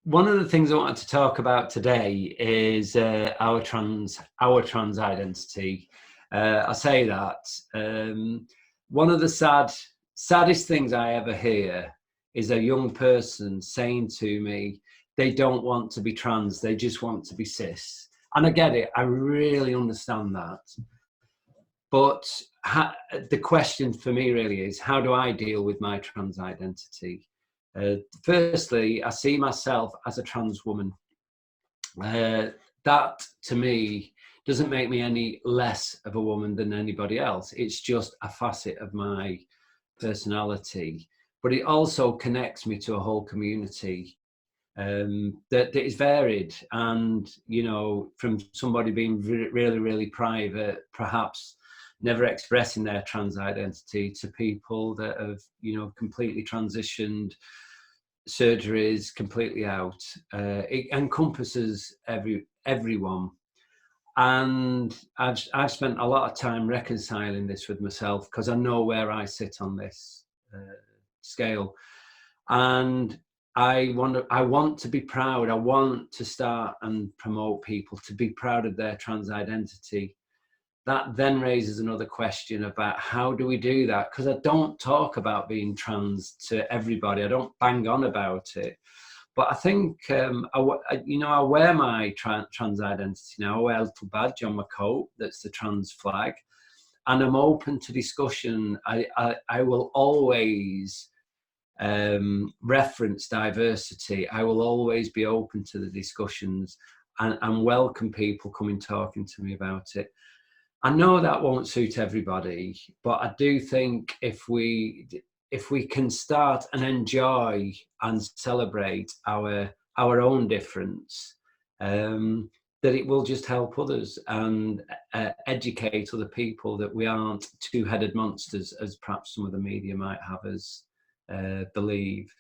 One of the things I wanted to talk about today is our trans identity. I say that one of the saddest things I ever hear is a young person saying to me they don't want to be trans, they just want to be cis. And I get it, I really understand that. But the question for me really is, how do I deal with my trans identity? Firstly, I see myself as a trans woman. That to me doesn't make me any less of a woman than anybody else. It's just a facet of my personality. But it also connects me to a whole community that is varied. And, you know, from somebody being really, really private, perhaps never expressing their trans identity, to people that have, you know, completely transitioned, surgeries completely out. It encompasses everyone. And I've spent a lot of time reconciling this with myself, because I know where I sit on this scale. And I want to be proud. I want to start and promote people to be proud of their trans identity. That then raises another question about how do we do that? Because I don't talk about being trans to everybody. I don't bang on about it. But I think, I wear my trans identity now. I wear a little badge on my coat that's the trans flag. And I'm open to discussion. I will always reference diversity. I will always be open to the discussions and welcome people coming talking to me about it. I know that won't suit everybody, but I do think if we can start and enjoy and celebrate our own difference, that it will just help others and educate other people that we aren't two-headed monsters, as perhaps some of the media might have us believe.